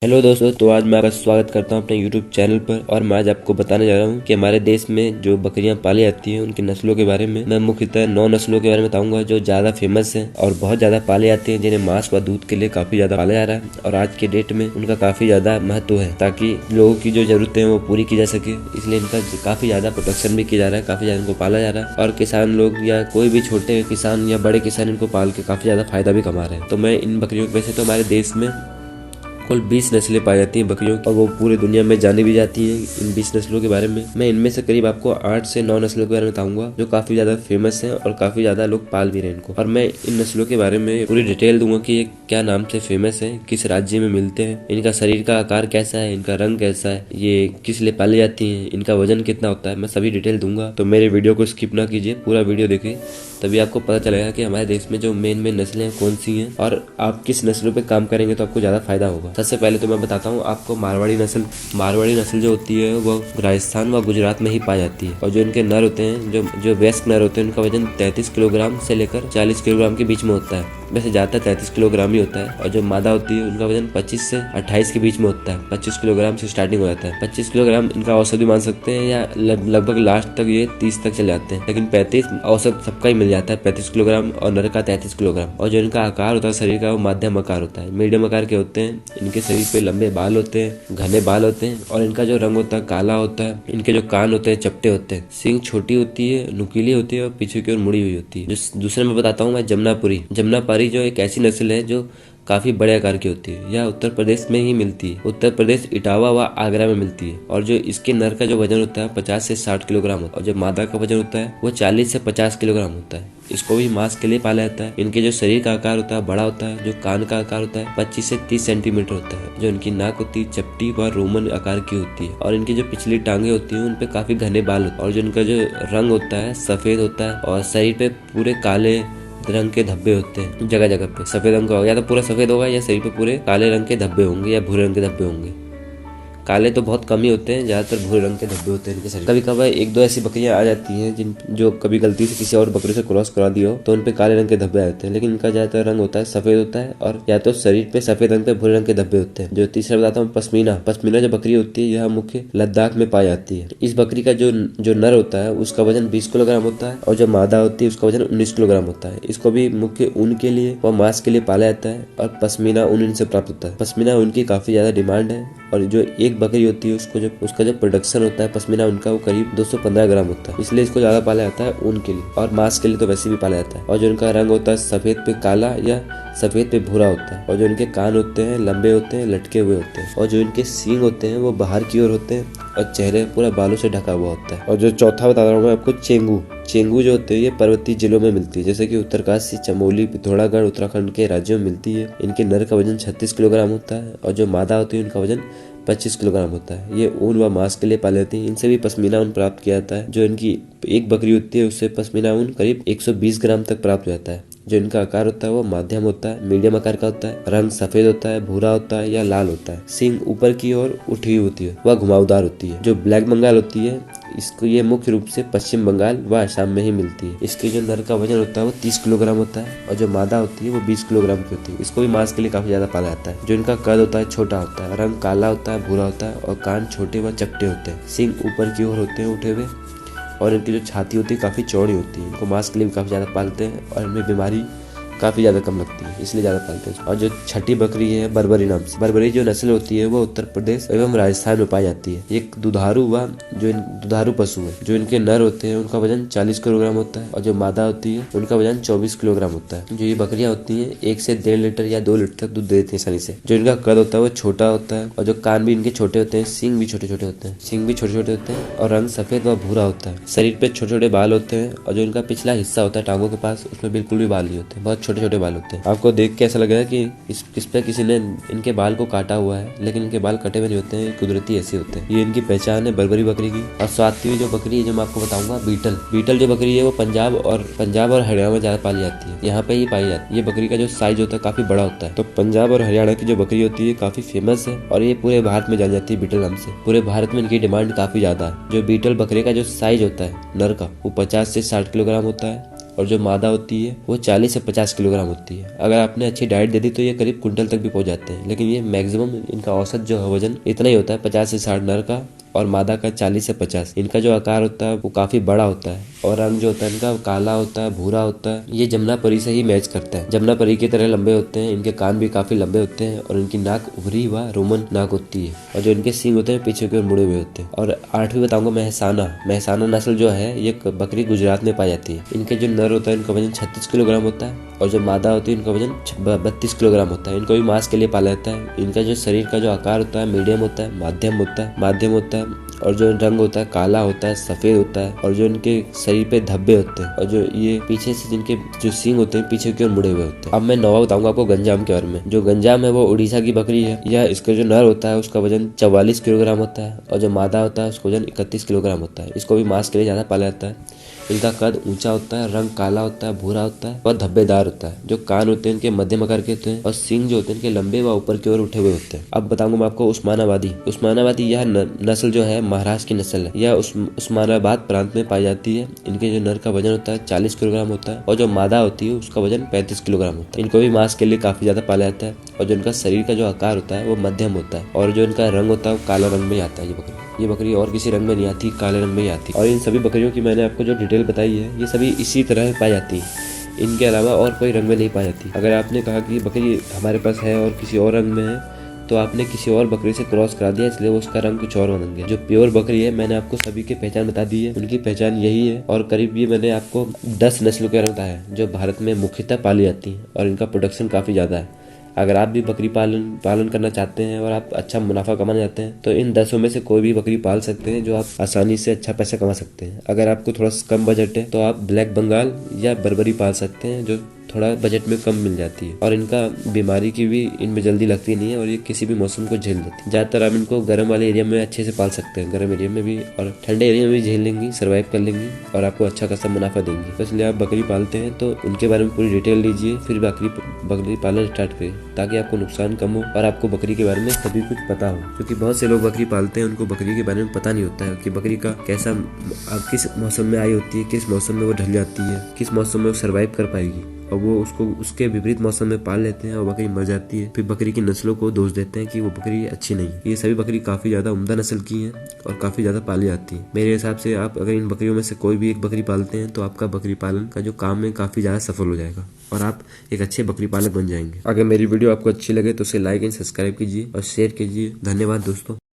Hello दोस्तों, तो आज मैं आपका स्वागत करता हूं अपने YouTube चैनल पर। और मैं आज आपको बताने जा रहा हूं कि हमारे देश में जो बकरियां पाली जाती हैं उनकी नस्लों के बारे में। मैं मुख्यतः 9 नस्लों के बारे में बताऊंगा जो ज़्यादा फेमस हैं और बहुत ज़्यादा पाली जाती हैं, जिन्हें मांस व दूध के लिए काफ़ी ज़्यादा पाला जा रहा है और आज के डेट में उनका काफ़ी ज़्यादा महत्व है, ताकि लोगों की जो ज़रूरतें हैं वो पूरी की जा सके। इसलिए इनका काफ़ी ज़्यादा प्रोटेक्शन भी किया जा रहा है, काफ़ी ज़्यादा इनको पाला जा रहा है और किसान लोग या कोई भी छोटे किसान या बड़े किसान इनको पाल के काफ़ी ज़्यादा फायदा भी कमा रहे हैं। तो मैं इन बकरियों की वजह से तो हमारे देश में कुल 20 नस्लें पाई जाती हैं बकरियों की और वो पूरे दुनिया में जानी भी जाती हैं। इन 20 नस्लों के बारे में मैं इनमें से करीब आपको 8 से 9 नस्लों के बारे में बताऊंगा जो काफी ज्यादा फेमस हैं और काफी ज्यादा लोग पाल भी रहे हैं इनको। और मैं इन नस्लों के बारे में पूरी डिटेल दूंगा कि ये क्या नाम से फेमस है, किस राज्य में मिलते हैं, इनका शरीर का आकार कैसा है, इनका रंग कैसा है, ये किस लिए पाली जाती है, इनका वजन कितना होता है, मैं सभी डिटेल दूंगा। तो मेरे वीडियो को स्किप ना कीजिए, पूरा वीडियो देखिए, तभी आपको पता चलेगा कि हमारे देश में जो मेन नस्लें हैं कौन सी हैं और आप किस नस्लों पे काम करेंगे तो आपको ज्यादा फायदा होगा। सबसे पहले तो मैं बताता हूँ आपको मारवाड़ी नस्ल जो होती है वो राजस्थान व गुजरात में ही पाई जाती है। और जो इनके नर होते हैं, जो वयस्क नर होते हैं, उनका वजन 33 किलोग्राम से लेकर 40 किलोग्राम के बीच में होता है। वैसे ज्यादातर 33 किलोग्राम ही होता है। और जो मादा होती है उनका वजन 25 से 28 के बीच में होता है। 25 किलोग्राम से स्टार्टिंग हो जाता है। 25 किलोग्राम इनका औसत भी मान सकते हैं या लगभग लास्ट तक ये 30 तक चले जाते हैं, लेकिन 35 औसत सबका ही मिल जाता है, 35 किलोग्राम और नर का 33 किलोग्राम। और जो इनका आकार होता है शरीर का वो मध्यम आकार होता है, मीडियम आकार के होते हैं। इनके शरीर पे लंबे बाल होते हैं, घने बाल होते हैं और इनका जो रंग होता है काला होता है। इनके जो कान होते हैं चपटे होते हैं, सींग छोटी होती है, नुकीली होती है और पीछे की ओर मुड़ी हुई होती है। दूसरे में बताता हूँ मैं जमुनापारी जो एक ऐसी नस्ल है जो काफी बड़े आकार की होती है। यह उत्तर प्रदेश में ही मिलती है, उत्तर प्रदेश इटावा व आगरा में मिलती है। और जो इसके नर का जो वजन होता है 50 से 60 किलोग्राम होता है और जो मादा का वजन होता है वो 40 से 50 किलोग्राम होता है। इसको भी मांस के लिए पाला जाता है। इनके जो शरीर का आकार होता है बड़ा होता है, जो कान का आकार होता है 25 से 30 सेंटीमीटर होता है। जो इनकी नाक होती है चपटी व रोमन आकार की होती है और इनकी जो पिछली टांगे होती है उनपे काफी घने बाल होते हैं। और जो इनका जो रंग होता है सफेद होता है और शरीर पे पूरे काले रंग के धब्बे होते हैं। जगह जगह पे सफेद रंग का होगा, या तो पूरा सफेद होगा या शरीर पे पूरे काले रंग के धब्बे होंगे या भूरे रंग के धब्बे होंगे। काले तो बहुत कम ही होते हैं, ज्यादातर भूरे रंग के धब्बे होते हैं इनके शरीर। कभी कभार एक दो ऐसी बकरियां आ जाती हैं जो कभी गलती से किसी और बकरी से क्रॉस करा दी हो तो उनपे काले रंग के धब्बे आते हैं, लेकिन इनका ज्यादातर रंग होता है सफेद होता है और या तो शरीर पे सफेद रंग पे भूरे रंग के धब्बे होते हैं। जो तीसरा बताता हूँ पश्मीना जो बकरी होती है यह मुख्य लद्दाख में पाई जाती है। इस बकरी का जो नर होता है उसका वजन 20 किलोग्राम होता है और जो मादा होती है उसका वजन 19 किलोग्राम होता है। इसको भी मुख्य ऊन के लिए व मांस के लिए पाला जाता है और पश्मीना ऊन इनसे प्राप्त होता है। पश्मीना ऊन की काफी ज्यादा डिमांड है और जो एक बकरी होती है उसका जो प्रोडक्शन होता है पश्मीना उनका वो करीब 215 ग्राम होता है। इसलिए इसको ज्यादा पाला जाता है ऊन के लिए और मांस के लिए तो वैसे भी पाला जाता है। और जो इनका रंग होता है सफेद पे काला या सफेद पे भूरा होता है। और जो इनके कान होते हैं लंबे होते हैं, लटके हुए होते हैं। और जो इनके सींग होते हैं वो बाहर की ओर होते हैं और चेहरे पूरा बालों से ढका हुआ होता है। और जो चौथा बता रहा हूँ मैं आपको चेंगू जो होते हैं ये पर्वतीय जिलों में मिलती है, जैसे कि उत्तरकाशी, चमोली, पिथौरागढ़ उत्तराखंड के राज्यों में मिलती है। इनके नर का वजन 36 किलोग्राम होता है और जो मादा होती है उनका वजन 25 किलोग्राम होता है। ये ऊन व मांस के लिए पाले जाती है। इनसे भी पश्मीना ऊन प्राप्त किया जाता है। जो इनकी एक बकरी होती है उससे पश्मीना ऊन करीब 120 ग्राम तक प्राप्त हो जाता है। जो इनका आकार होता है वो मध्यम होता है, मीडियम आकार का होता है। रंग सफेद होता है, भूरा होता है या लाल होता है। सींग ऊपर की ओर उठी हुई होती है, वह घुमावदार होती है। जो ब्लैक बंगाल होती है इसको ये मुख्य रूप से पश्चिम बंगाल व असम में ही मिलती है। इसके जो नर का वजन होता है वो 30 किलोग्राम होता है और जो मादा होती है वो 20 किलोग्राम की होती है। इसको भी मांस के लिए काफी ज्यादा पाला जाता है। जो इनका कद होता है छोटा होता है, रंग काला होता है, भूरा होता है और कान छोटे व चपटे होते हैं। सींग ऊपर की ओर होते हैं उठे हुए और इनकी जो छाती होती है काफी चौड़ी होती है। इनको मांस के लिए भी काफी ज्यादा पालते हैं और इनमें बीमारी काफी ज्यादा कम लगती है, इसलिए ज्यादा पालते हैं। और जो छठी बकरी है बर्बरी नाम से, बर्बरी जो नस्ल होती है वो उत्तर प्रदेश एवं राजस्थान में पाई जाती है। एक दुधारू पशु है। जो इनके नर होते हैं उनका वजन 40 किलोग्राम होता है और जो मादा होती है उनका वजन 24 किलोग्राम होता है। जो ये बकरियां होती है 1 से 1.5 लीटर या 2 लीटर तक दूध देती है आसानी से। जो इनका कद होता है वो छोटा होता है और जो कान भी इनके छोटे होते हैं, सींग भी छोटे छोटे होते हैं और रंग सफेद व भूरा होता है। शरीर पे छोटे छोटे बाल होते हैं और जो इनका पिछला हिस्सा होता है टांगों के पास उसमें बिल्कुल भी बाल नहीं होते, बहुत छोटे छोटे बाल होते हैं। आपको देख के ऐसा लगेगा कि इस पे किसी ने इनके बाल को काटा हुआ है, लेकिन इनके बाल कटे हुए नहीं होते हैं, कुदरती ऐसे होते हैं। ये इनकी पहचान है बर्बरी बकरी की। और सातवीं जो बकरी है जो मैं आपको बताऊंगा बीटल जो बकरी है वो पंजाब और हरियाणा में ज्यादा पाली जाती है, यहाँ पे ही पाई जाती है। ये बकरी का जो साइज होता है काफी बड़ा होता है। तो पंजाब और हरियाणा की जो बकरी होती है काफी फेमस है और ये पूरे भारत में जानी जाती है बीटल नाम से। पूरे भारत में इनकी डिमांड काफी ज्यादा है। जो बीटल बकरी का जो साइज होता है नर का वो 50 से 60 किलोग्राम होता है और जो मादा होती है वो 40 से 50 किलोग्राम होती है। अगर आपने अच्छी डाइट दे दी तो ये करीब क्विंटल तक भी पहुंच जाते हैं, लेकिन ये मैक्सिमम इनका औसत जो है वजन इतना ही होता है, 50 से 60 नर का और मादा का 40 से 50। इनका जो आकार होता है वो काफी बड़ा होता है और रंग जो होता है इनका काला होता है, भूरा होता है। ये जमुनापरी से ही मैच करता है। जमुनापरी की तरह लंबे होते हैं, इनके कान भी काफी लंबे होते हैं और इनकी नाक उभरी व रोमन नाक होती है और जो इनके सींग होते हैं पीछे की ओर मुड़े हुए होते हैं। और 8वीं बताऊंगा मेहसाना नस्ल जो है ये बकरी गुजरात में पाई जाती है। इनके जो नर होता है इनका वजन 36 किलोग्राम होता है और जो मादा होती है इनका वजन 32 किलोग्राम होता है। इनको भी मांस के लिए पाला जाता है। इनका जो शरीर का जो आकार होता है मीडियम होता है, माध्यम होता है और जो रंग होता है काला होता है, सफेद होता है और जो इनके शरीर पे धब्बे होते हैं और जो ये पीछे से जिनके जो सींग होते हैं पीछे की ओर मुड़े हुए होते हैं। अब मैं 9वां बताऊंगा आपको गंजाम के बारे में। जो गंजाम है वो उड़ीसा की बकरी है। यह इसका जो नर होता है उसका वजन 44 किलोग्राम होता है और जो मादा होता है उसका वजन 31 किलोग्राम होता है। इसको भी मांस के लिए ज्यादा पाला जाता है। इनका कद ऊंचा होता है, रंग काला होता है, भूरा होता है और धब्बेदार होता है। जो कान होते हैं इनके मध्यम आकार के होते हैं और सींग जो होते हैं इनके लंबे व ऊपर की ओर उठे हुए होते हैं। अब बताऊंगा मैं आपको उस्मानाबादी यह नस्ल जो है महाराष्ट्र की नस्ल है। यह उस्मानाबाद प्रांत में पाई जाती है। इनके जो नर का वजन होता है 40 किलोग्राम होता है और जो मादा होती है उसका वजन 35 किलोग्राम होता है। इनको भी मांस के लिए काफी ज्यादा पाला जाता है और जो इनका शरीर का जो आकार होता है वो मध्यम होता है और जो इनका रंग होता है वो काला रंग में आता है। ये बकरी और किसी रंग में नहीं आती, काले रंग में ही आती। और इन सभी बकरियों की मैंने आपको जो डिटेल बताई है ये सभी इसी तरह पाई जाती है। इनके अलावा और कोई रंग में नहीं पाई जाती। अगर आपने कहा कि बकरी हमारे पास है और किसी और रंग में है तो आपने किसी और बकरी से क्रॉस करा दिया, इसलिए वो उसका रंग कुछ और बन गया। जो प्योर बकरी है मैंने आपको सभी की पहचान बता दी है, उनकी पहचान यही है। और करीब ये मैंने आपको 10 नस्लों के बारे में बताया है जो भारत में मुख्यतः पाली जाती है और इनका प्रोडक्शन काफी ज्यादा है। अगर आप भी बकरी पालन करना चाहते हैं और आप अच्छा मुनाफा कमाना चाहते हैं तो इन 10 में से कोई भी बकरी पाल सकते हैं जो आप आसानी से अच्छा पैसा कमा सकते हैं। अगर आपको थोड़ा कम बजट है तो आप ब्लैक बंगाल या बर्बरी पाल सकते हैं जो थोड़ा बजट में कम मिल जाती है और इनका बीमारी की भी इनमें जल्दी लगती नहीं है और ये किसी भी मौसम को झेल लेती है। ज्यादातर आप इनको गर्म वाले एरिया में अच्छे से पाल सकते हैं, गर्म एरिया में भी और ठंडे एरिया में भी झेल लेंगी, सर्वाइव कर लेंगी और आपको अच्छा खासा मुनाफा देंगी। तो इसलिए आप बकरी पालते हैं तो उनके बारे में पूरी डिटेल लीजिए, फिर बकरी पालन स्टार्ट करें ताकि आपको नुकसान कम हो और आपको बकरी के बारे में सभी कुछ पता हो। क्योंकि बहुत से लोग बकरी पालते हैं उनको बकरी के बारे में पता नहीं होता है कि बकरी का कैसा किस मौसम में आई होती है, किस मौसम में वो ढल जाती है, किस मौसम में वो सर्वाइव कर पाएगी और वो उसको उसके विपरीत मौसम में पाल लेते हैं और बकरी मर जाती है। फिर बकरी की नस्लों को दोष देते हैं कि वो बकरी अच्छी नहीं। ये सभी बकरी काफी ज्यादा उम्दा नस्ल की हैं और काफी ज्यादा पाली जाती है। मेरे हिसाब से आप अगर इन बकरियों में से कोई भी एक बकरी पालते हैं तो आपका बकरी पालन का जो काम है काफी ज्यादा सफल हो जाएगा और आप एक अच्छे बकरी पालक बन जाएंगे। अगर मेरी वीडियो आपको अच्छी लगे तो उसे लाइक एंड सब्सक्राइब कीजिए और शेयर कीजिए। धन्यवाद दोस्तों।